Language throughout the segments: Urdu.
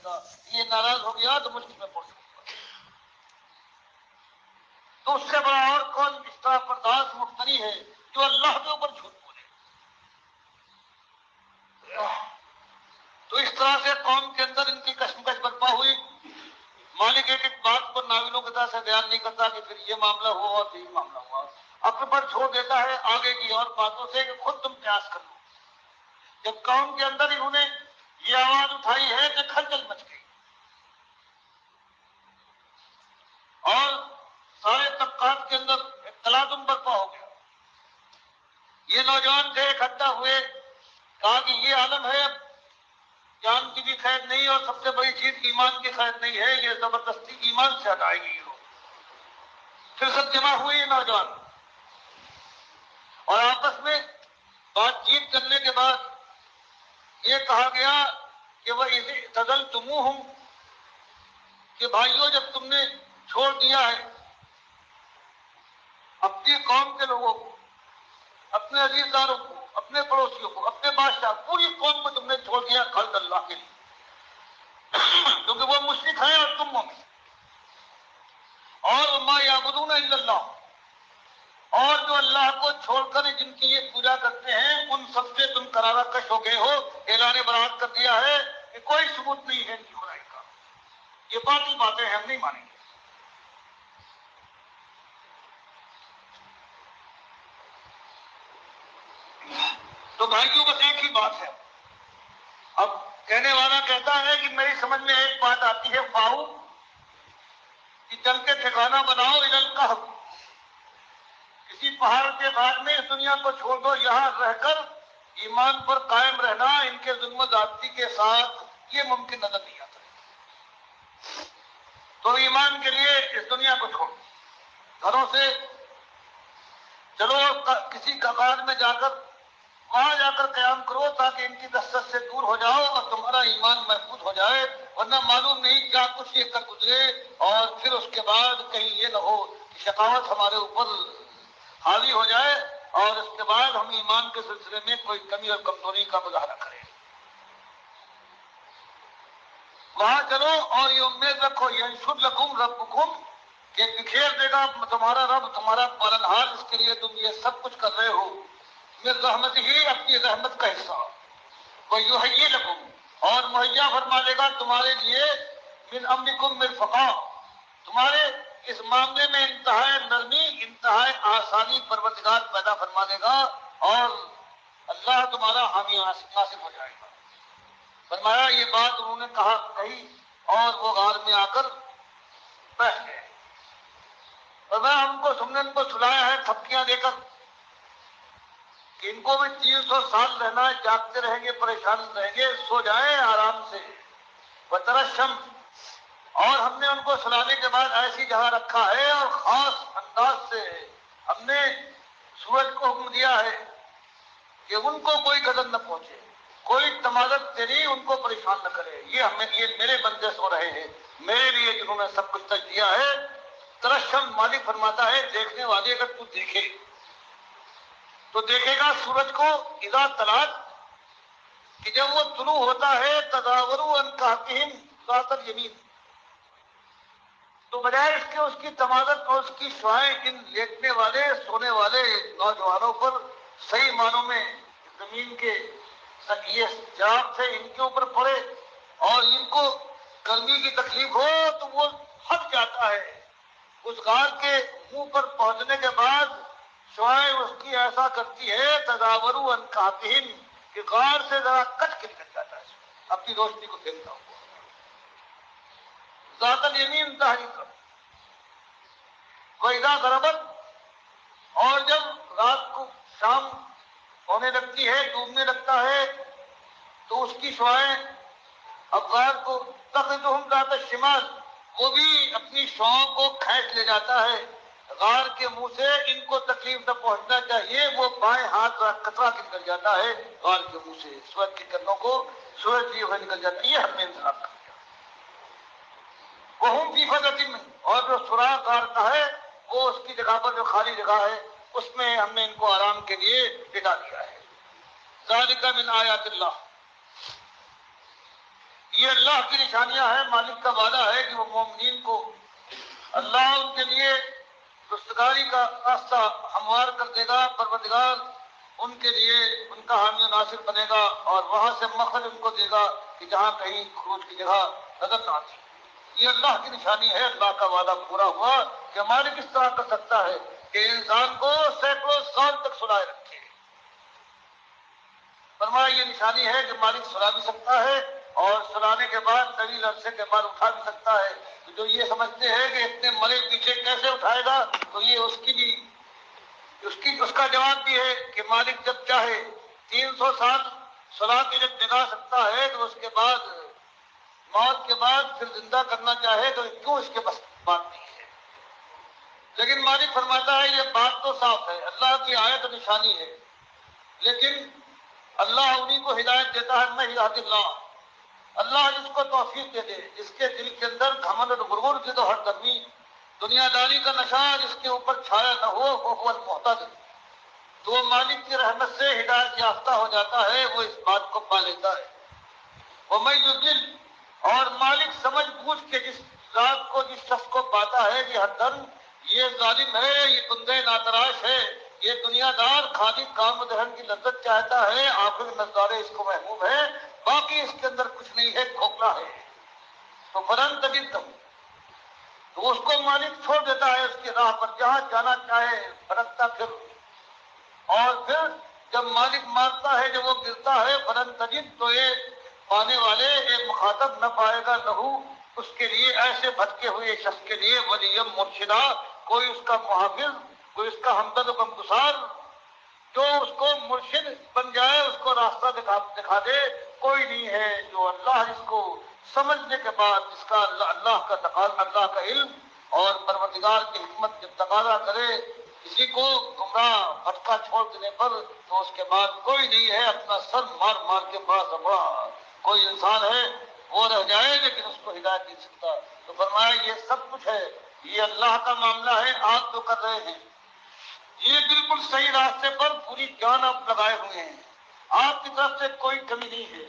گا، یہ ناراض ہو گیا تو مشکل میں پڑ جاؤں گا۔ تو اس سے بڑا اور کون اس طرح برداشت مفتری ہے جو اللہ کے اوپر جھوٹ بولے؟ تو اس طرح سے قوم کے اندر ان کی کشمکش برپا ہوئی۔ مالک ایک ایک بات پر ناولوں کی طرح سے بیان نہیں کرتا کہ پھر یہ معاملہ ہوا اور پھر یہ معاملہ ہوا، اپنے پر چھوڑ دیتا ہے آگے کی اور باتوں سے کہ خود تم قیاس کر لو۔ جب قوم کے اندر انہوں نے یہ آواز اٹھائی ہے کہ کھلچل مچ گئی اور سارے طبقات کے اندر تلازم برپا ہو گیا، یہ نوجوان تھے اکٹھا ہوئے، کہا کہ یہ عالم ہے، اب جان کی بھی قید نہیں اور سب سے بڑی چیز ایمان کی قید نہیں ہے، یہ زبردستی ایمان سے ہٹائے گی یہ لوگ۔ پھر سب جمع ہوئے یہ نوجوان اور آپس میں بات چیت کرنے کے بعد یہ کہا گیا کہ وہ اسی تدل ہوں کہ بھائیوں جب تم نے چھوڑ دیا ہے اپنی قوم کے لوگوں کو، اپنے عزیزداروں کو، اپنے پڑوسیوں کو، اپنے بادشاہ، پوری قوم کو تم نے چھوڑ دیا خالد اللہ کے لیے، کیونکہ وہ مشرک ہیں اور تم مومن، اور وما یعبدون الا اللہ، اور جو اللہ کو چھوڑ کر جن کی یہ پوجا کرتے ہیں ان سب سے تم کرارا کش ہو گئے ہو، اعلان برات کر دیا ہے کہ کوئی ثبوت نہیں ہے ان کی خدائی کا، یہ باطل باتیں ہم نہیں مانیں گے۔ تو بھائیوں بس ایک ہی بات ہے، اب کہنے والا کہتا ہے کہ میری سمجھ میں ایک بات آتی ہے، فاؤ کہ چل کے ٹھکانہ بناؤ الی الکہف، کسی پہاڑ کے بعد میں اس دنیا کو چھوڑ دو، یہاں رہ کر ایمان پر قائم رہنا ان کے ظلم و زیادتی کے ساتھ یہ ممکن نظر نہیں آتا، تو ایمان کے لیے اس دنیا کو چھوڑ دو، گھروں سے چلو کسی کغار میں جا کر وہاں جا کر قیام کرو تاکہ ان کی دستت سے دور ہو جاؤ اور تمہارا ایمان محفوظ ہو جائے، ورنہ معلوم نہیں کیا کچھ یہ کر گزرے اور پھر اس کے بعد کہیں یہ نہ ہو کہ شقاوت ہمارے اوپر حاوی ہو جائے اور اس کے بعد ہم ایمان کے سلسلے میں کوئی کمی اور کمزوری کا مظاہرہ کریں۔ وہاں چلو اور یہ امید رکھو ینشر لکم ربکم کہ بکھیر دے گا تمہارا رب تمہارا پالنہار، اس کے لیے تم یہ سب کچھ کر رہے ہو، من رحمت ہی اپنی رحمت کا حصہ، ویحیی لکم اور مہیا فرما دے گا تمہارے لیے، من امرکم مرفقا تمہارے اس معاملے میں انتہائی نرمی انتہائی آسانی پروردگار پیدا فرما دے گا اور اللہ تمہارا حامی ناصر ہو جائے گا۔ فرمایا یہ بات انہوں نے کہی اور وہ غار میں آ کر بیٹھ گئے، فرمایا ہم کو تم نے ان کو سلایا ہے تھپکیاں دے کر کہ ان کو بھی 300 سال رہنا ہے، جاگتے رہیں گے، پریشان رہیں گے، سو جائیں آرام سے، وترشم اور ہم نے ان کو سلانے کے بعد ایسی جگہ رکھا ہے اور خاص انداز سے ہم نے سورج کو حکم دیا ہے کہ ان کو کوئی غضب نہ پہنچے، کوئی تمازت تیری ان کو پریشان نہ کرے، یہ میرے بندے سو رہے ہیں میرے لیے جنہوں نے سب کچھ تج دیا ہے۔ ترشم مالک فرماتا ہے دیکھنے والے اگر تو دیکھے تو دیکھے گا سورج کو اذا طلعت کہ جب وہ طلوع ہوتا ہے تداوروا عن کہفہم ذات الیمین، تو بجائے اس کے اس کی تمازت اور اس کی شعائیں ان لیٹنے والے سونے والے نوجوانوں پر صحیح معنوں میں زمین کے یہ جاب سے ان کے اوپر پڑے اور ان کو گرمی کی تکلیف ہو تو وہ ہٹ جاتا ہے، اس غار کے منہ پر پہنچنے کے بعد شعائیں اس کی ایسا کرتی ہے تداوروا عن کہفہم کہ غار سے ذرا کٹ کے نکل جاتا ہے اپنی روشنی کو پھیلتا ہوا ذات الیمین ظاہری طرف۔ وَإِذَا غَرَبَتْ اور جب رات کو شام ہونے لگتی ہے ڈوبنے لگتا ہے تو اس کی شعائیں افغار کو تخذہم ذات الشمال وہ بھی اپنی شعاؤں کو کھینچ لے جاتا ہے، غار کے منہ سے ان کو تکلیف نہ پہنچنا چاہیے، وہ بائیں ہاتھ کا قطرہ نکل جاتا ہے غار کے منہ سے، سورج کی کرنوں کو سورج لیے ہوئے نکل جاتا ہے، یہ ہم نے انتظام کر دیا۔ وہم فی فجوۃ من اور جو سوراخ غار کا ہے وہ اس کی جگہ پر جو خالی جگہ ہے اس میں ہم نے ان کو آرام کے لیے بٹھا دیا ہے۔ ذالک من آیات اللہ یہ اللہ کی نشانیاں ہیں. مالک کا وعدہ ہے کہ وہ مومنین کو اللہ ان کے لیے رستگاری کا راستہ ہموار کر دے گا. پروردگار ان کے لیے ان کا حامی و ناصر بنے گا اور وہاں سے مخرج ان کو دے گا کہ جہاں کہیں خروج کی جگہ نظر نہ آتی. یہ اللہ کی نشانی ہے. اللہ کا وعدہ پورا ہوا کہ مالک کس طرح کر سکتا ہے کہ انسان کو سینکڑوں سال تک سلائے رکھے. فرمایا یہ نشانی ہے کہ مالک سلا بھی سکتا ہے اور سلانے کے بعد طویل عرصے کے بعد اٹھا بھی سکتا ہے. تو جو یہ سمجھتے ہیں کہ اتنے مرے پیچھے کیسے اٹھائے گا، تو یہ اس کا جواب بھی ہے کہ مالک جب چاہے 300 سال سلا کے جب جگا سکتا ہے تو اس کے بعد موت کے بعد پھر زندہ کرنا چاہے تو کیوں اس کے بس بات نہیں ہے. لیکن مالک فرماتا ہے یہ بات تو صاف ہے، اللہ کی آیت و نشانی ہے، لیکن اللہ انہی کو ہدایت دیتا ہے. میں ہدایت اللہ جس کو توفیق دے دے، جس کے دل کے اندر گھمنڈ اور غرور کی تو ہر دمی دنیا داری کا نشہ جس کے اوپر چھایا نہ ہو وہ المحتد، تو وہ مالک کی رحمت سے ہدایت یافتہ ہو جاتا ہے، وہ اس بات کو پا لیتا ہے. وَمَن يُضْلِلْ، اور مالک سمجھ بوجھ کے جس ذات کو جس شخص کو پاتا ہے کہ ہر دم یہ ظالم ہے، یہ بندے ناتراش ہے، یہ دنیا دار خالی کام و دہن کی لذت چاہتا ہے، آخر نظارے اس کو محبوب ہے، باقی اس کے اندر کچھ نہیں ہے، کھوکھلا ہے. تو فلن تجد، تو اس کو مالک چھوڑ دیتا ہے اس کی راہ پر، جہاں جانا چاہے بھٹکتا پھر. اور پھر جب مالک مارتا ہے، جب وہ گرتا ہے، فلن تجد، تو یہ پانے والے ایک مخاطب نہ پائے گا لہو اس کے لیے، ایسے بھٹکے ہوئے شخص کے لیے، ولیم مرشدہ، کوئی اس کا محافظ، کوئی اس کا ہمدرد و غمگسار جو اس کو مرشد بن جائے، اس کو راستہ دکھا دے، کوئی نہیں ہے. جو اللہ جس کو سمجھنے کے بعد جس کا اللہ کا تقاضا، اللہ کا علم اور پروردگار کی حکمت جب تقاضا کرے کسی کو گمراہ بھٹکا چھوڑ دینے پر، تو اس کے بعد کوئی نہیں ہے اپنا سر مار مار کے بڑا سے بڑا کوئی انسان ہے وہ رہ جائے لیکن اس کو ہدایت نہیں سکتا. تو فرمایا یہ سب کچھ ہے، یہ اللہ کا معاملہ ہے. آپ جو کر رہے ہیں یہ بالکل صحیح راستے پر پوری جان آپ لگائے ہوئے ہیں، آپ کی طرف سے کوئی کمی نہیں ہے.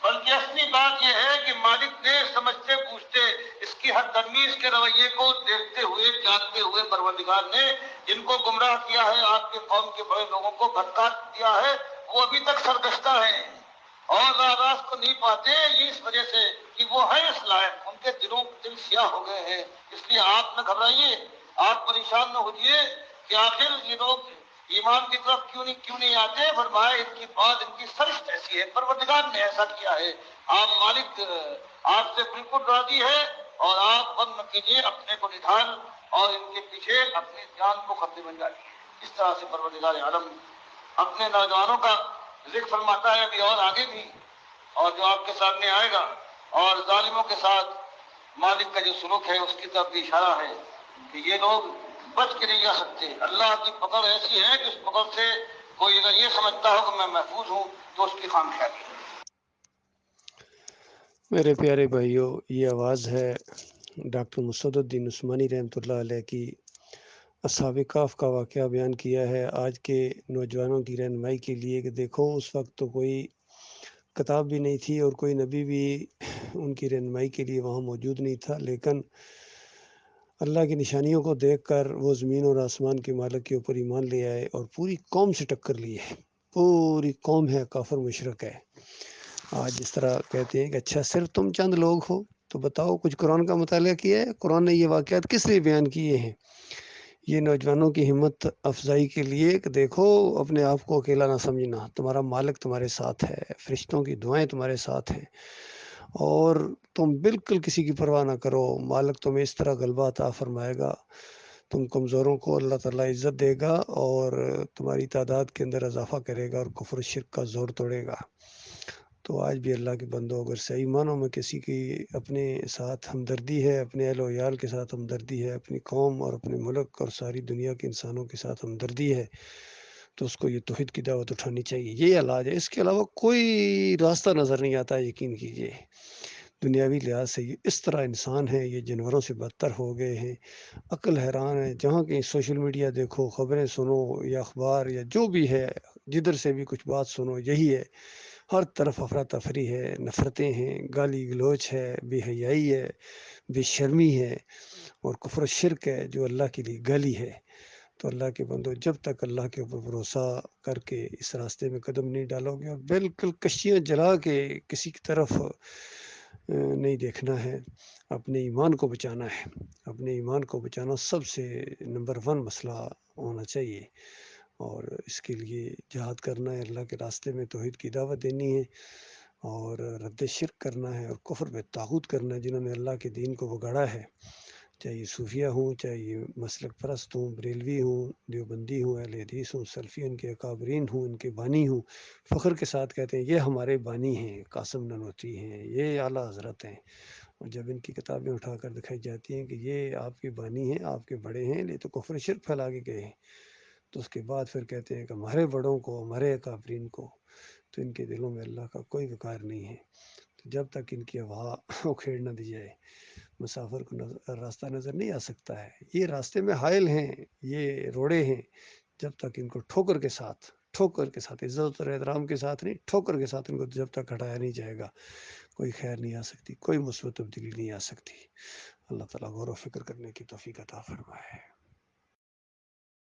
بلکہ اصلی بات یہ ہے کہ مالک نے سمجھتے پوچھتے اس کی ہر تمیز کے رویے کو دیکھتے ہوئے جانتے ہوئے پروردگار نے جن کو گمراہ کیا ہے، آپ کے قوم کے بڑے لوگوں کو بھٹکا دیا ہے، وہ ابھی تک سرگشتہ ہیں اور راہ راست کو نہیں پاتے. یہ اس وجہ سے کہ وہ ہے اس لائق، ان کے دل سیاہ ہو گئے ہیں. اس لیے آپ نہ گھبرائیے، آپ پریشان نہ ہوئیے کہ آخر یہ لوگ ایمان کی طرف کیوں نہیں آتے. فرمایا ان کی بات، ان کی سرشت ایسی ہے، پروردگار نے ایسا کیا ہے. آپ مالک آپ سے بالکل راضی ہے اور آپ غم نہ کیجیے، اپنے کو نڈھال اور ان کے پیچھے اپنی جان کو خطرے بن جائیے. اس طرح سے پروردگار عالم اپنے نوجوانوں کا ذکر فرماتا ہے ابھی اور آگے بھی، اور جو آپ کے سامنے آئے گا. اور ظالموں کے ساتھ مالک کا جو سلوک ہے اس کی طرف بھی اشارہ ہے کہ یہ لوگ بچ کے نہیں جا سکتے. اللہ کی پکڑ ایسی ہے کہ اس پکڑ سے کوئی اگر یہ سمجھتا ہو کہ میں محفوظ ہوں تو اس کی خام خیالی ہے. میرے پیارے بھائیوں، یہ آواز ہے ڈاکٹر مسعد الدین عثمانی رحمۃ اللہ علیہ کی. اصحاب کہف کا واقعہ بیان کیا ہے آج کے نوجوانوں کی رہنمائی کے لیے کہ دیکھو اس وقت تو کوئی کتاب بھی نہیں تھی اور کوئی نبی بھی ان کی رہنمائی کے لیے وہاں موجود نہیں تھا، لیکن اللہ کی نشانیوں کو دیکھ کر وہ زمین اور آسمان کے مالک کے اوپر ایمان لے آئے اور پوری قوم سے ٹکر لی ہے. پوری قوم ہے کافر مشرک ہے. آج اس طرح کہتے ہیں کہ اچھا صرف تم چند لوگ ہو تو بتاؤ کچھ قرآن کا مطالعہ کیا ہے؟ قرآن نے یہ واقعات کس لیے بیان کیے ہیں؟ یہ نوجوانوں کی ہمت افزائی کے لیے کہ دیکھو اپنے آپ کو اکیلا نہ سمجھنا، تمہارا مالک تمہارے ساتھ ہے، فرشتوں کی دعائیں تمہارے ساتھ ہیں اور تم بالکل کسی کی پرواہ نہ کرو. مالک تمہیں اس طرح غلبہ عطا فرمائے گا، تم کمزوروں کو اللہ تعالیٰ عزت دے گا اور تمہاری تعداد کے اندر اضافہ کرے گا اور کفر و شرک کا زور توڑے گا. تو آج بھی اللہ کے بندوں اگر صحیح معنوں میں کسی کی اپنے ساتھ ہمدردی ہے، اپنے اہل و عیال کے ساتھ ہمدردی ہے، اپنی قوم اور اپنے ملک اور ساری دنیا کے انسانوں کے ساتھ ہمدردی ہے، تو اس کو یہ توحید کی دعوت اٹھانی چاہیے. یہ علاج ہے، اس کے علاوہ کوئی راستہ نظر نہیں آتا. یقین کیجیے دنیاوی لحاظ سے یہ اس طرح انسان ہیں، یہ جانوروں سے بدتر ہو گئے ہیں. عقل حیران ہے. جہاں کہیں سوشل میڈیا دیکھو، خبریں سنو یا اخبار یا جو بھی ہے، جدھر سے بھی کچھ بات سنو یہی ہے. ہر طرف افراتفری ہے، نفرتیں ہیں، گالی گلوچ ہے، بے حیائی ہے، بے شرمی ہے، اور کفر و شرک ہے جو اللہ کے لیے گالی ہے۔ تو اللہ کے بندو، جب تک اللہ کے اوپر بھروسہ کر کے اس راستے میں قدم نہیں ڈالو گے، اور بالکل کشیاں جلا کے کسی کی طرف نہیں دیکھنا ہے، اپنے ایمان کو بچانا ہے۔ اپنے ایمان کو بچانا سب سے نمبر 1 مسئلہ ہونا چاہیے، اور اس کے لیے جہاد کرنا ہے، اللہ کے راستے میں توحید کی دعوت دینی ہے، اور رد شرک کرنا ہے، اور کفر پہ طاغوت کرنا ہے جنہوں نے اللہ کے دین کو بگاڑا ہے، چاہے یہ صوفیہ ہوں، چاہے یہ مسلک پرست ہوں، بریلوی ہوں، دیوبندی ہوں، اہل حدیث ہوں، سلفی، ان کے اکابرین ہوں، ان کے بانی ہوں، فخر کے ساتھ کہتے ہیں یہ ہمارے بانی ہیں، قاسم نانوتوی ہیں، یہ اعلیٰ حضرت ہیں، اور جب ان کی کتابیں اٹھا کر دکھائی جاتی ہیں کہ یہ آپ کے بانی ہیں، آپ کے بڑے ہیں، یہ تو کفر شرک پھیلا کے گئے ہیں، تو اس کے بعد پھر کہتے ہیں کہ ہمارے بڑوں کو، ہمارے اکابرین کو، تو ان کے دلوں میں اللہ کا کوئی وقار نہیں ہے۔ تو جب تک ان کی ہوا اکھیڑ نہ دی جائے، مسافر کو راستہ نظر نہیں آ سکتا ہے۔ یہ راستے میں حائل ہیں، یہ روڑے ہیں، جب تک ان کو ٹھوکر کے ساتھ عزت اور احترام کے ساتھ نہیں، ٹھوکر کے ساتھ ان کو جب تک ہٹایا نہیں جائے گا، کوئی خیر نہیں آ سکتی، کوئی مثبت تبدیلی نہیں آ سکتی۔ اللہ تعالیٰ غور و فکر کرنے کی توفیق عطا فرمائے۔